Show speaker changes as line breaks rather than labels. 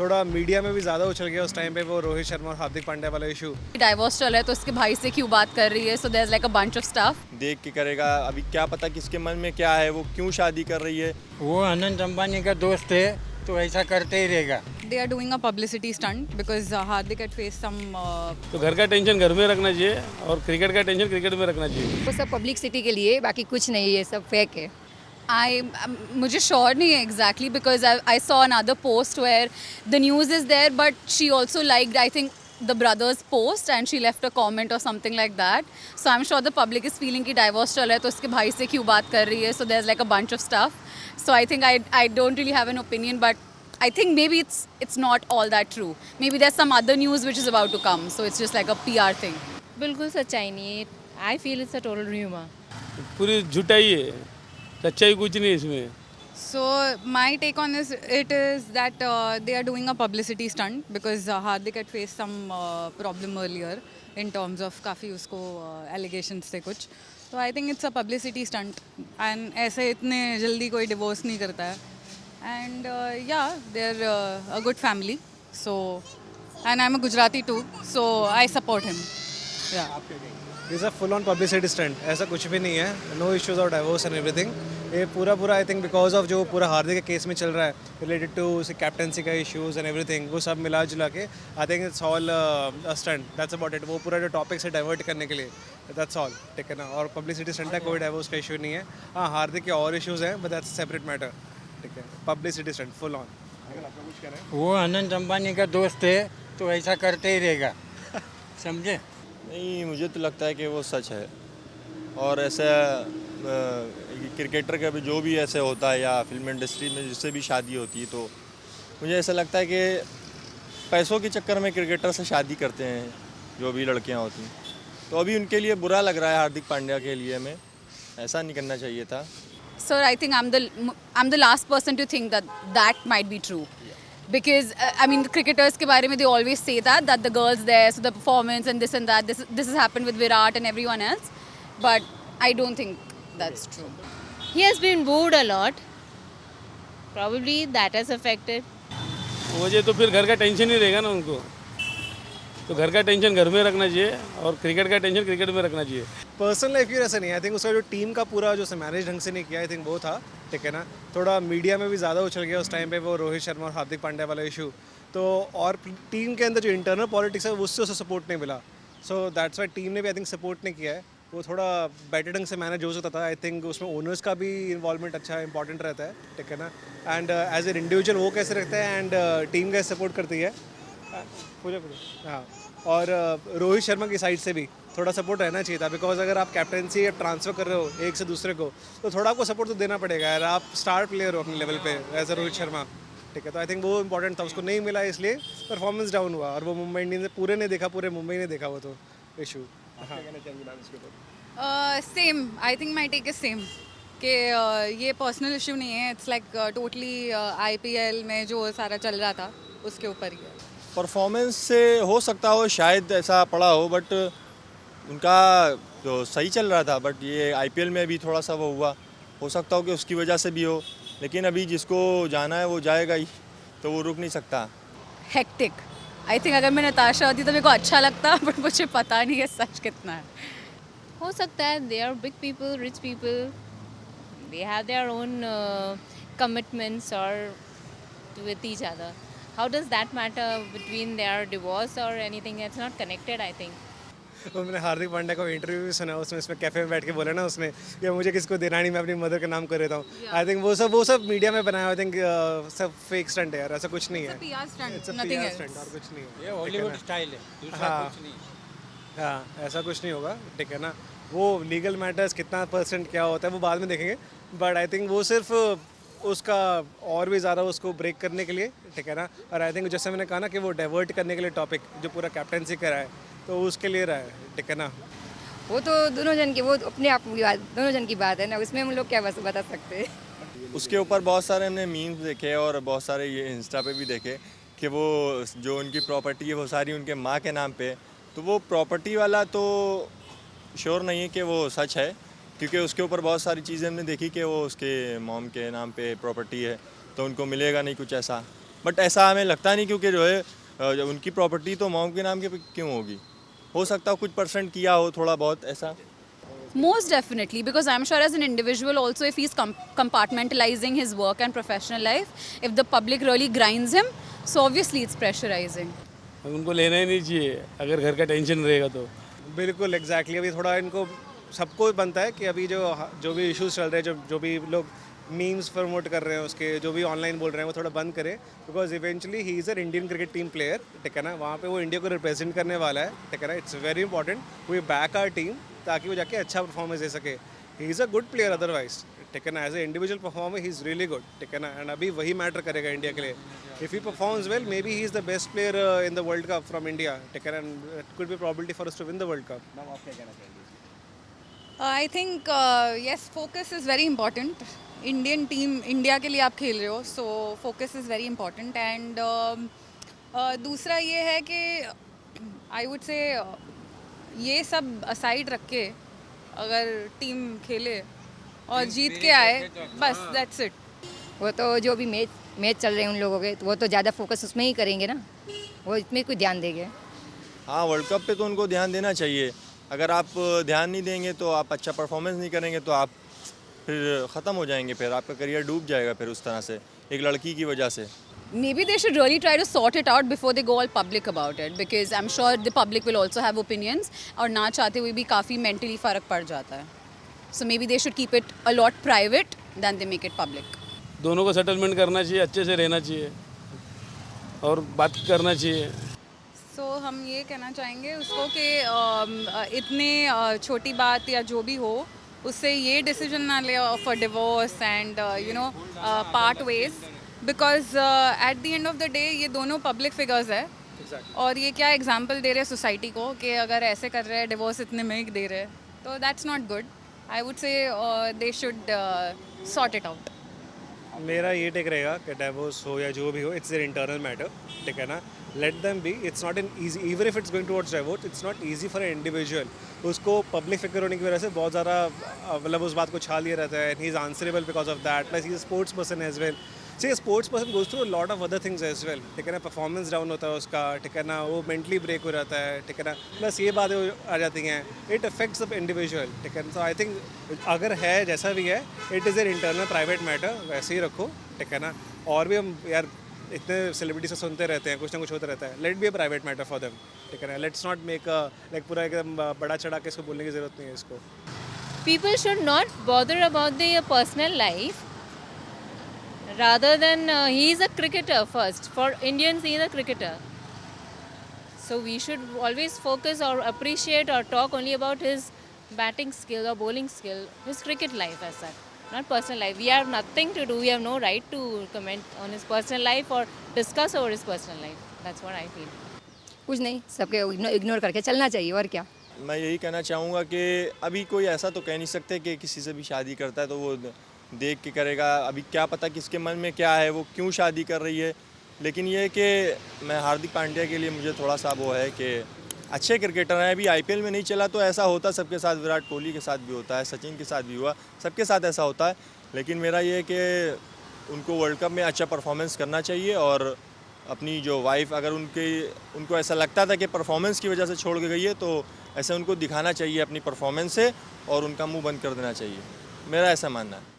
थोड़ा मीडिया में भी ज़्यादा उछल गया उस टाइम पे वो रोहित शर्मा और हार्दिक पांड्या वाला इशू।
डाइवोर्स चल रहा है तो उसके भाई से क्यों बात कर रही है, so there is like a bunch of stuff.
देख के करेगा। अभी क्या पता किसके मन में क्या है, वो क्यों शादी कर रही है।
वो अनंत अंबानी का दोस्त है तो ऐसा करते ही रहेगा।
They are doing a publicity stunt because Hardik had faced some.
तो घर का टेंशन घर में रखना चाहिए और क्रिकेट का टेंशन क्रिकेट में रखना चाहिए।
वो सब पब्लिसिटी के लिए, बाकी कुछ नहीं, ये सब फेक है।
मुझे श्योर नहीं है exactly because I saw another post where the news is there but she also liked I think the brother's post and she left a comment or something like that. So I'm sure the public is feeling कि divorce चल रहा है तो उसके भाई से क्यों बात कर रही है. So there's like a bunch of stuff. So I think I don't really have an opinion, but I think maybe it's not all that true. Maybe there's some other news which is about to come. So it's just like a PR thing.
बिल्कुल सच्चाई नहीं है। I feel it's a total rumour.
पूरी झूठाई है, सच्चाई कुछ नहीं है इसमें।
So my take on this it is that they are doing a publicity stunt because Hardik had faced some problem earlier in terms of काफ़ी उसको allegations थे कुछ. So I think it's a publicity stunt and ऐसे इतने जल्दी कोई divorce नहीं करता है. And yeah, they're a good family. So and I'm a Gujarati too, so I support him. Yeah.
Is a full on publicity stunt, ऐसा कुछ भी नहीं है। No issues of divorce and everything. ये पूरा आई थिंक बिकॉज ऑफ जो पूरा हार्दिक के केस में चल रहा है रिलेटेड टू कैप्टनसी का इश्यूज एंड एवरीथिंग, वो सब मिला जुला के I think it's all stunt, that's about it. वो पूरा जो टॉपिक से डाइवर्ट करने के लिए, दैट्स ऑल, ठीक है ना। और पब्लिसिटी स्टंट है, कोई डाइवोर्स का इशू नहीं है। हाँ, हार्दिक के और इशूज़ हैं बट दैट्स सेपरेट मैटर, ठीक है। Publicity stunt full on.
वो अनंत अंबानी का दोस्त है तो ऐसा करते ही रहेगा। समझे?
नहीं, मुझे तो लगता है कि वो सच है। और ऐसा क्रिकेटर का भी जो भी ऐसे होता है या फिल्म इंडस्ट्री में जिससे भी शादी होती है, तो मुझे ऐसा लगता है कि पैसों के चक्कर में क्रिकेटर से शादी करते हैं जो भी लड़कियां होती हैं। तो अभी उनके लिए बुरा लग रहा है, हार्दिक पांड्या के लिए। हमें ऐसा नहीं करना चाहिए था।
So I think I'm the last person to think that might be true. Because I mean the cricketers के बारे में they always say that the girls there, so the performance and this and that, this has happened with Virat and everyone else, but I don't think that's true.
He has been booed a lot. Probably that has affected.
वजह तो फिर घर का tension ही रहेगा ना उनको, तो घर का टेंशन घर में रखना चाहिए और क्रिकेट का टेंशन क्रिकेट में रखना चाहिए।
पर्सनल लाइफ की ऐसा नहीं है। आई थिंक उसका जो टीम का पूरा जो मैनेज ढंग से नहीं किया, आई थिंक वो था, ठीक है ना। थोड़ा मीडिया में भी ज़्यादा उछल गया उस टाइम पे वो रोहित शर्मा और हार्दिक पांड्या वाला इशू, तो और टीम के अंदर जो इंटरनल पॉलिटिक्स है उससे उसे सपोर्ट नहीं मिला। सो दैट्स वाई टीम ने भी आई थिंक सपोर्ट नहीं किया है। वो थोड़ा बेटर ढंग से मैनेज हो सकता था। आई थिंक उसमें ओनर्स का भी इन्वॉल्वमेंट अच्छा इंपॉर्टेंट रहता है, ठीक है ना। एंड एज एन इंडिविजुअल वो कैसे रखता है एंड टीम कैसे सपोर्ट करती है पूरे। हाँ, और रोहित शर्मा की साइड से भी थोड़ा सपोर्ट रहना चाहिए था, बिकॉज अगर आप कैप्टनसी ट्रांसफ़र कर रहे हो एक से दूसरे को, तो थोड़ा आपको सपोर्ट तो देना पड़ेगा यार। आप स्टार प्लेयर हो अपने लेवल पे एज अ रोहित शर्मा, ठीक है। तो आई थिंक वो इंपॉर्टेंट था, उसको नहीं मिला इसलिए परफॉर्मेंस डाउन हुआ। और वो मुंबई इंडियंस ने पूरे नहीं देखा, पूरे मुंबई ने देखा वो तो issue.
Same, I think my take is same कि ये पर्सनल इशू नहीं है। इट्स लाइक टोटली IPL में जो सारा चल रहा था उसके ऊपर ही है।
परफॉर्मेंस से हो सकता हो शायद ऐसा पड़ा हो, बट उनका जो सही चल रहा था, बट ये IPL में भी थोड़ा सा वो हुआ, हो सकता हो कि उसकी वजह से भी हो। लेकिन अभी जिसको जाना है वो जाएगा ही, तो वो रुक नहीं सकता।
हेक्टिक, आई थिंक अगर मैं नताशा होती तो मेरे को अच्छा लगता, बट मुझे पता नहीं है सच कितना है।
हो सकता है they are big people, rich people, they have their own commitments और with each other. How does that matter between their divorce or anything? It's not connected, I think.
तो मैंने हार्दिक पांड्या का इंटरव्यू भी सुना, उसमें इसमें कैफ़े में बैठ के बोला ना उसने कि मुझे किसको देना नहीं, मैं अपनी मदर का नाम कर देता हूँ। आई थिंक वो सब मीडिया में बनाया। आई थिंक सब फेक स्टंट है यार, ऐसा कुछ नहीं है।
PR stunt,
It's a
nothing
PR
else.
stunt और कुछ नहीं है।
ये हॉलीवुड स्टाइल है, दूसरा
हाँ।
कुछ नहीं।
हाँ, ऐसा कुछ नहीं होगा, ठीक है ना। वो लीगल मैटर्स कितना % क्या होता है वो बाद में देखेंगे, बट आई थिंक वो सिर्फ उसका और भी ज़्यादा उसको ब्रेक करने के लिए, ठीक है ना। और आई थिंक जैसे मैंने कहा ना कि वो डाइवर्ट करने के लिए टॉपिक जो पूरा कैप्टनसी का रहा है, तो उसके लिए रहा है, ठीक है ना।
वो तो दोनों जन की, वो अपने आप की बात, दोनों जन की बात है ना, उसमें हम लोग क्या बस बता सकते हैं।
उसके ऊपर बहुत सारे हमने मीम्स देखे और बहुत सारे ये इंस्टा पे भी देखे कि वो जो उनकी प्रॉपर्टी है वो सारी उनके माँ के नाम पे। तो वो प्रॉपर्टी वाला तो श्योर नहीं है कि वो सच है, क्योंकि उसके ऊपर बहुत सारी चीज़ें हमने देखी कि वो उसके मॉम के नाम पे प्रॉपर्टी है, तो उनको मिलेगा नहीं कुछ ऐसा। बट ऐसा हमें लगता नहीं, क्योंकि जो है जब उनकी प्रॉपर्टी तो मॉम के नाम के पे क्यों होगी? हो सकता है कुछ परसेंट किया हो थोड़ा बहुत ऐसा।
Most definitely, because I'm sure as an individual also, if he's compartmentalizing his work and professional life, if the public really grinds him, so obviously it's pressurizing.
उनको लेना ही नहीं चाहिए अगर घर का टेंशन रहेगा तो।
बिल्कुल एग्जैक्टली अभी थोड़ा इनको सबको बनता है कि अभी जो भी इश्यूज चल रहे हैं, जो भी लोग मीम्स प्रमोट कर रहे हैं, उसके जो भी ऑनलाइन बोल रहे हैं, वो थोड़ा बंद करें, because eventually he is a Indian cricket team player, ठीक है ना, वहाँ पे वो इंडिया को रिप्रेजेंट करने वाला है, ठीक है ना, it's very important we back our team, ताकि वो जाके अच्छा परफॉर्मेंस दे सके। He is a good player otherwise, ठीक है ना, as a individual performer he is really good, ठीक है ना, एंड अभी वही मैटर करेगा इंडिया के लिए। If he performs well, maybe he is the best player in the world cup from India, ठीक है ना, and it could be probability for us to win the world cup.
I think yes, focus is very important. Indian team, India के लिए आप खेल रहे हो, so focus is very important. And दूसरा ये है कि आई वुड से ये सब असाइड रख के अगर टीम खेले और जीत के आए, बस दैट्स इट।
वो तो जो भी मैच चल रहे हैं उन लोगों के, तो वो तो ज़्यादा फोकस उसमें ही करेंगे ना, वो इसमें कोई ध्यान देंगे।
हाँ, वर्ल्ड कप पे तो उनको ध्यान देना चाहिए। अगर आप ध्यान नहीं देंगे तो आप अच्छा परफॉर्मेंस नहीं करेंगे तो आप फिर ख़त्म हो जाएंगे, फिर आपका करियर डूब जाएगा फिर उस तरह से एक लड़की की वजह से।
Maybe they should really try to sort it out before they go all public about it, because I'm sure the public will also have opinions, और ना चाहते हुए भी काफ़ी mentally फ़र्क पड़ जाता है। So maybe they should keep it a lot private than they make it public.
दोनों को सेटलमेंट करना चाहिए, अच्छे से रहना चाहिए और बात करना चाहिए।
सो हम ये कहना चाहेंगे उसको कि इतने छोटी बात या जो भी हो, उससे ये डिसीजन ना ले for divorce and you know part ways, because at the end of the day ये दोनों पब्लिक फिगर्स है, और ये क्या एग्जांपल दे रहे हैं सोसाइटी को कि अगर ऐसे कर रहे हैं, डिवोर्स इतने में दे रहे हैं, तो that's not good. I would say they should sort it out.
मेरा ये टेक रहेगा कि डिवोर्स हो या जो भी हो, इट्स देयर इंटरनल मैटर, ठीक है ना, let them be, it's not an easy, even if it's going towards divorce, it's not easy for an individual. उसको पब्लिक फिगर होने की वजह से बहुत ज़्यादा मतलब उस बात को छा लिया रहता है, and he is answerable because of that, plus he is sports person as well. See sports person goes through lot of other things as well, ठीक है ना, परफॉर्मेंस डाउन होता है उसका, ठीक है ना, वो मेंटली ब्रेक हो जाता है, ठीक है ना, प्लस ये बातें आ जाती हैं, इट अफेक्ट्स द इंडिविजुअल, ठीक है। तो आई थिंक अगर है जैसा भी है, it is an internal private matter, वैसे ही रखो, ठीक है ना। और भी हम यार इतने सेलिब्रिटी से सुनते रहते हैं, कुछ ना कुछ होता रहता है, let be a private matter for them, ठीक है ना, लेट्स नॉट मेक लाइक पूरा एकदम बड़ा चढ़ा के इसको बोलने की ज़रूरत नहीं है इसको।
People should not bother about their personal life. Rather than he is a cricketer first. For Indians, he is a cricketer. So we should always focus or appreciate or talk only about his batting skill or bowling skill, his cricket life as such, not personal life. We have nothing to do. We have no right to comment on his personal life or discuss over his personal life. That's what I feel.
कुछ नहीं, सबके ignore करके चलना चाहिए, और क्या।
मैं यही कहना चाहूँगा कि अभी कोई ऐसा तो कह नहीं सकते कि किसी से भी शादी करता है तो वो देख के करेगा, अभी क्या पता किसके मन में क्या है, वो क्यों शादी कर रही है। लेकिन ये कि मैं हार्दिक पांड्या के लिए मुझे थोड़ा सा वो है कि अच्छे क्रिकेटर हैं, अभी आईपीएल में नहीं चला तो ऐसा होता सबके साथ, विराट कोहली के साथ भी होता है, सचिन के साथ भी हुआ, सबके साथ ऐसा होता है। लेकिन मेरा ये है कि उनको वर्ल्ड कप में अच्छा परफॉर्मेंस करना चाहिए, और अपनी जो वाइफ अगर उनको ऐसा लगता था कि परफॉर्मेंस की वजह से छोड़ के गई है, तो ऐसे उनको दिखाना चाहिए अपनी परफॉर्मेंस से और उनका मुंह बंद कर देना चाहिए, मेरा ऐसा मानना है।